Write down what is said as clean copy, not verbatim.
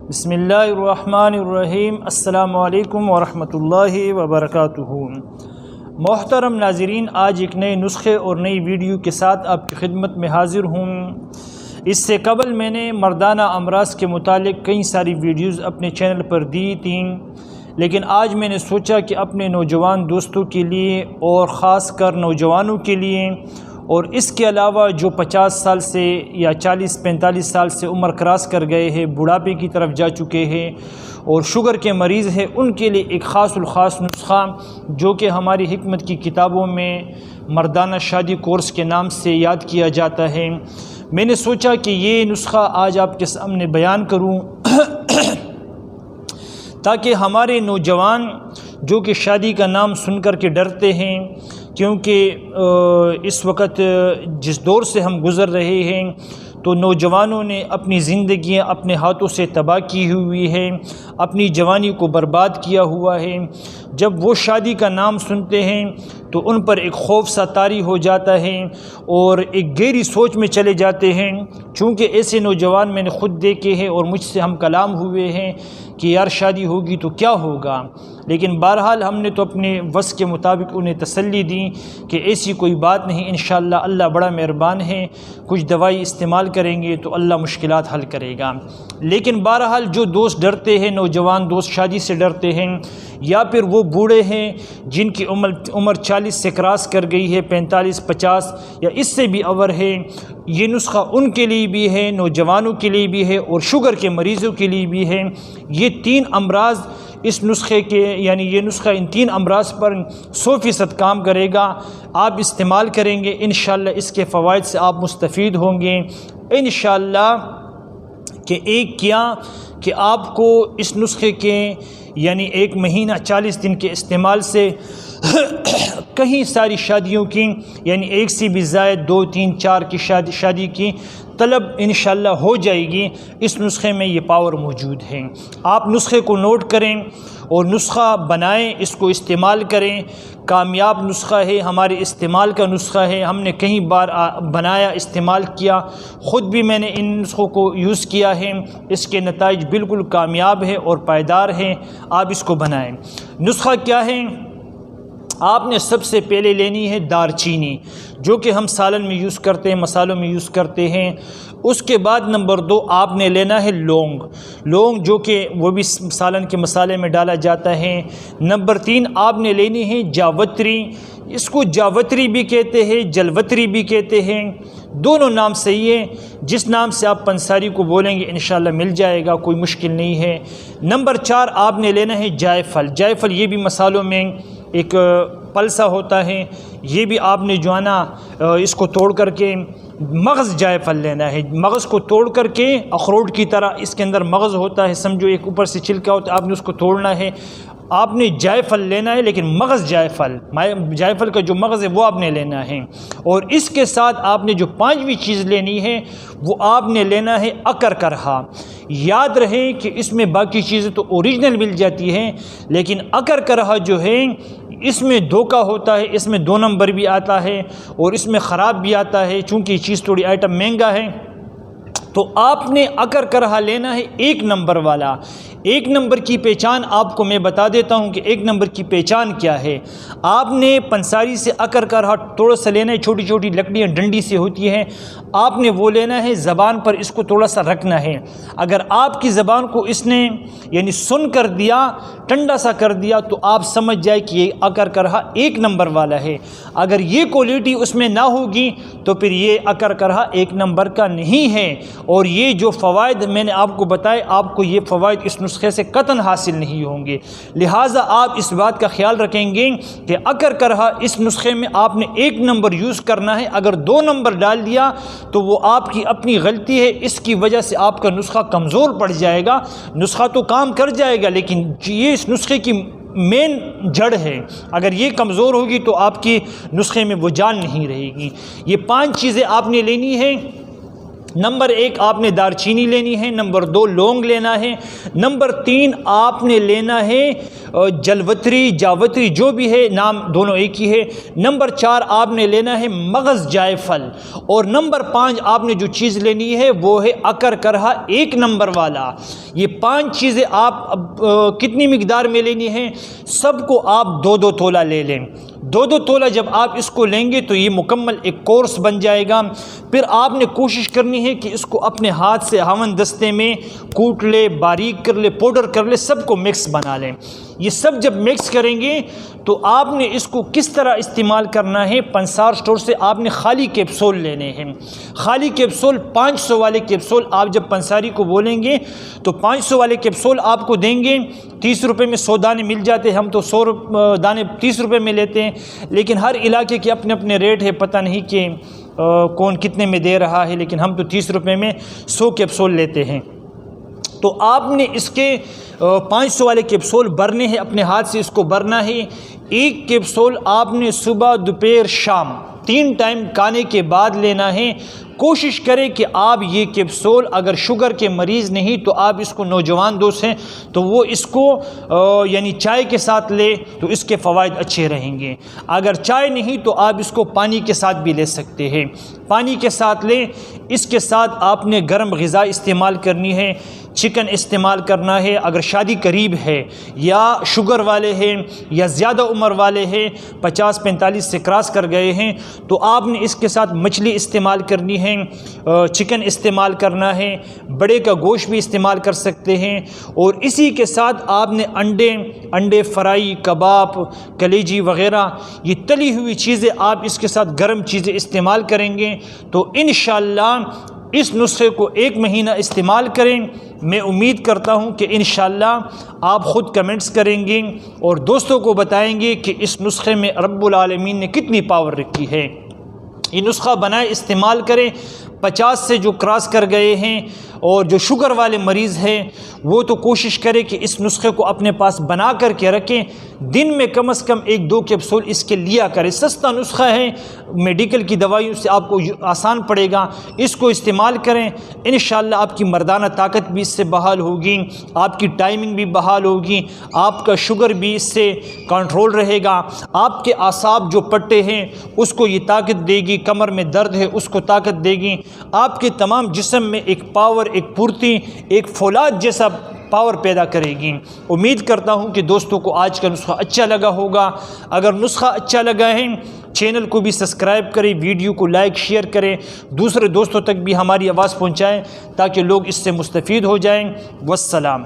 بسم اللہ الرحمن الرحیم۔ السلام علیکم ورحمۃ اللہ وبرکاتہ۔ محترم ناظرین، آج ایک نئے نسخے اور نئی ویڈیو کے ساتھ آپ کی خدمت میں حاضر ہوں۔ اس سے قبل میں نے مردانہ امراض کے متعلق کئی ساری ویڈیوز اپنے چینل پر دی تھیں، لیکن آج میں نے سوچا کہ اپنے نوجوان دوستوں کے لیے اور خاص کر نوجوانوں کے لیے، اور اس کے علاوہ جو 50 سال سے یا 40-45 سال سے عمر کراس کر گئے ہیں، بڑھاپے کی طرف جا چکے ہیں اور شوگر کے مریض ہیں، ان کے لیے ایک خاص الخاص نسخہ جو کہ ہماری حکمت کی کتابوں میں مردانہ شادی کورس کے نام سے یاد کیا جاتا ہے، میں نے سوچا کہ یہ نسخہ آج آپ کے سامنے بیان کروں تاکہ ہمارے نوجوان جو کہ شادی کا نام سن کر کے ڈرتے ہیں، کیونکہ اس وقت جس دور سے ہم گزر رہے ہیں تو نوجوانوں نے اپنی زندگیاں اپنے ہاتھوں سے تباہ کی ہوئی ہے، اپنی جوانی کو برباد کیا ہوا ہے۔ جب وہ شادی کا نام سنتے ہیں تو ان پر ایک خوف سا طاری ہو جاتا ہے اور ایک گہری سوچ میں چلے جاتے ہیں، چونکہ ایسے نوجوان میں نے خود دیکھے ہیں اور مجھ سے ہم کلام ہوئے ہیں کہ یار شادی ہوگی تو کیا ہوگا، لیکن بہرحال ہم نے تو اپنے وس کے مطابق انہیں تسلی دی کہ ایسی کوئی بات نہیں، انشاءاللہ اللہ بڑا مہربان ہے، کچھ دوائی استعمال کریں گے تو اللہ مشکلات حل کرے گا۔ لیکن بہرحال جو دوست ڈرتے ہیں، نوجوان دوست شادی سے ڈرتے ہیں، یا پھر وہ بوڑھے ہیں جن کی عمر 40 سے کراس کر گئی ہے، 45-50 یا اس سے بھی اوور ہے، یہ نسخہ ان کے لیے بھی ہے، نوجوانوں کے لیے بھی ہے اور شوگر کے مریضوں کے لیے بھی ہے۔ یہ 3 امراض اس نسخے کے، یعنی یہ نسخہ ان 3 امراض پر 100% کام کرے گا۔ آپ استعمال کریں گے انشاءاللہ اس کے فوائد سے آپ مستفید ہوں گے انشاءاللہ۔ کہ ایک کیا کہ آپ کو اس نسخے کے یعنی 1 مہینہ 40 دن کے استعمال سے کہیں ساری شادیوں کی، یعنی 1 سے بھی زائد 2 3 4 کی شادی کی طلب انشاءاللہ ہو جائے گی۔ اس نسخے میں یہ پاور موجود ہے۔ آپ نسخے کو نوٹ کریں اور نسخہ بنائیں، اس کو استعمال کریں۔ کامیاب نسخہ ہے، ہمارے استعمال کا نسخہ ہے، ہم نے کئی بار بنایا، استعمال کیا، خود بھی میں نے ان نسخوں کو یوز کیا ہے، اس کے نتائج بالکل کامیاب ہے اور پائیدار ہیں۔ آپ اس کو بنائیں۔ نسخہ کیا ہے؟ آپ نے سب سے پہلے لینی ہے دار چینی، جو کہ ہم سالن میں یوز کرتے ہیں، مسالوں میں یوز کرتے ہیں۔ اس کے بعد نمبر 2 آپ نے لینا ہے لونگ، جو کہ وہ بھی سالن کے مسالے میں ڈالا جاتا ہے۔ نمبر 3 آپ نے لینی ہے جاوتری، اس کو جاوتری بھی کہتے ہیں، جلوتری بھی کہتے ہیں، دونوں نام صحیح ہے، جس نام سے آپ پنساری کو بولیں گے انشاءاللہ مل جائے گا، کوئی مشکل نہیں ہے۔ نمبر 4 آپ نے لینا ہے جائفل، یہ بھی مسالوں میں ایک پلسا ہوتا ہے، یہ بھی آپ نے جو ہے نا اس کو توڑ کر کے مغز جائفل لینا ہے، مغز کو توڑ کر کے اخروٹ کی طرح اس کے اندر مغز ہوتا ہے، سمجھو ایک اوپر سے چھلکا ہوتا ہے، آپ نے اس کو توڑنا ہے۔ آپ نے جائفل لینا ہے لیکن مغز جائفل کا جو مغز ہے وہ آپ نے لینا ہے۔ اور اس کے ساتھ آپ نے جو 5ویں چیز لینی ہے وہ آپ نے لینا ہے اکرکرہا۔ یاد رہے کہ اس میں باقی چیزیں تو اوریجنل مل جاتی ہیں، لیکن اکرکرہا جو ہے اس میں دھوکہ ہوتا ہے، اس میں 2 نمبر بھی آتا ہے اور اس میں خراب بھی آتا ہے، چونکہ یہ چیز تھوڑی آئٹم مہنگا ہے، تو آپ نے اکرکرہا لینا ہے 1 نمبر والا۔ 1 نمبر کی پہچان آپ کو میں بتا دیتا ہوں کہ 1 نمبر کی پہچان کیا ہے۔ آپ نے پنساری سے اکرکرہا تھوڑا سا لینا ہے، چھوٹی چھوٹی لکڑیاں ڈنڈی سے ہوتی ہیں، آپ نے وہ لینا ہے، زبان پر اس کو تھوڑا سا رکھنا ہے۔ اگر آپ کی زبان کو اس نے یعنی سن کر دیا، ٹھنڈا سا کر دیا، تو آپ سمجھ جائے کہ یہ اکرکرہا 1 نمبر والا ہے۔ اگر یہ کوالٹی اس میں نہ ہوگی تو پھر یہ اکرکرہا 1 نمبر کا نہیں ہے، اور یہ جو فوائد میں نے آپ کو بتائے، آپ کو یہ فوائد اس نسخے سے قطعاً حاصل نہیں ہوں گے۔ لہٰذا آپ اس بات کا خیال رکھیں گے کہ اکرکرہا اس نسخے میں آپ نے 1 نمبر یوز کرنا ہے۔ اگر 2 نمبر ڈال دیا تو وہ آپ کی اپنی غلطی ہے، اس کی وجہ سے آپ کا نسخہ کمزور پڑ جائے گا۔ نسخہ تو کام کر جائے گا لیکن یہ اس نسخے کی مین جڑ ہے، اگر یہ کمزور ہوگی تو آپ کی نسخے میں وہ جان نہیں رہے گی۔ یہ 5 چیزیں آپ نے لینی ہیں۔ نمبر 1 آپ نے دار چینی لینی ہے، نمبر 2 لونگ لینا ہے، نمبر 3 آپ نے لینا ہے جلوتری جاوتری جو بھی ہے، نام دونوں ایک ہی ہے، نمبر 4 آپ نے لینا ہے مغز جائے پھل، اور نمبر 5 آپ نے جو چیز لینی ہے وہ ہے اکر کرہا 1 نمبر والا۔ یہ 5 چیزیں آپ کتنی مقدار میں لینی ہے؟ سب کو آپ 2-2 تولہ لے لیں۔ 2-2 تولہ جب آپ اس کو لیں گے تو یہ مکمل ایک کورس بن جائے گا۔ پھر آپ نے کوشش کرنی ہے کہ اس کو اپنے ہاتھ سے ہاون دستے میں کوٹ لے، باریک کر لے، پاؤڈر کر لے، سب کو مکس بنا لیں۔ یہ سب جب مکس کریں گے تو آپ نے اس کو کس طرح استعمال کرنا ہے؟ پنسار سٹور سے آپ نے خالی کیپسول لینے ہیں۔ خالی کیپسول 500 والے کیپسول آپ جب پنساری کو بولیں گے تو 500 والے کیپسول آپ کو دیں گے۔ 30 روپے میں 100 دانے مل جاتے ہیں، ہم تو 100 دانے 30 روپے میں لیتے ہیں، لیکن ہر علاقے کے اپنے اپنے ریٹ ہے، پتہ نہیں کہ کون کتنے میں دے رہا ہے، لیکن ہم تو 30 روپے میں 100 کیپسول لیتے ہیں۔ تو آپ نے اس کے 500 والے کیپسول بھرنے ہیں، اپنے ہاتھ سے اس کو بھرنا ہے۔ ایک کیپسول آپ نے صبح دوپہر شام 3 ٹائم کھانے کے بعد لینا ہے۔ کوشش کریں کہ آپ یہ کیپسول، اگر شوگر کے مریض نہیں تو آپ اس کو، نوجوان دوست ہیں تو وہ اس کو یعنی چائے کے ساتھ لے تو اس کے فوائد اچھے رہیں گے۔ اگر چائے نہیں تو آپ اس کو پانی کے ساتھ بھی لے سکتے ہیں، پانی کے ساتھ لیں۔ اس کے ساتھ آپ نے گرم غذا استعمال کرنی ہے، چکن استعمال کرنا ہے۔ اگر شادی قریب ہے یا شوگر والے ہیں یا زیادہ عمر والے ہیں، 50-45 سے کراس کر گئے ہیں، تو آپ نے اس کے ساتھ مچھلی استعمال کرنی ہے، چکن استعمال کرنا ہے، بڑے کا گوشت بھی استعمال کر سکتے ہیں، اور اسی کے ساتھ آپ نے انڈے فرائی، کباب، کلیجی وغیرہ، یہ تلی ہوئی چیزیں آپ اس کے ساتھ گرم چیزیں استعمال کریں گے تو انشاءاللہ اس نسخے کو 1 مہینہ استعمال کریں۔ میں امید کرتا ہوں کہ انشاءاللہ آپ خود کمنٹس کریں گے اور دوستوں کو بتائیں گے کہ اس نسخے میں رب العالمین نے کتنی پاور رکھی ہے۔ یہ نسخہ بنائے، استعمال کریں۔ 50 سے جو کراس کر گئے ہیں اور جو شوگر والے مریض ہیں وہ تو کوشش کرے کہ اس نسخے کو اپنے پاس بنا کر کے رکھیں، دن میں کم از کم 1-2 کیپسول اس کے لیا کریں۔ سستا نسخہ ہے، میڈیکل کی دوائیوں سے آپ کو آسان پڑے گا، اس کو استعمال کریں۔ انشاءاللہ آپ کی مردانہ طاقت بھی اس سے بحال ہوگی، آپ کی ٹائمنگ بھی بحال ہوگی، آپ کا شوگر بھی اس سے کنٹرول رہے گا، آپ کے اعصاب جو پٹے ہیں اس کو یہ طاقت دے گی، کمر میں درد ہے اس کو طاقت دے گی، آپ کے تمام جسم میں ایک پاور، ایک پھرتی، ایک فولاد جیسا پاور پیدا کرے گی۔ امید کرتا ہوں کہ دوستوں کو آج کا نسخہ اچھا لگا ہوگا۔ اگر نسخہ اچھا لگا ہے چینل کو بھی سبسکرائب کریں، ویڈیو کو لائک شیئر کریں، دوسرے دوستوں تک بھی ہماری آواز پہنچائیں تاکہ لوگ اس سے مستفید ہو جائیں۔ والسلام۔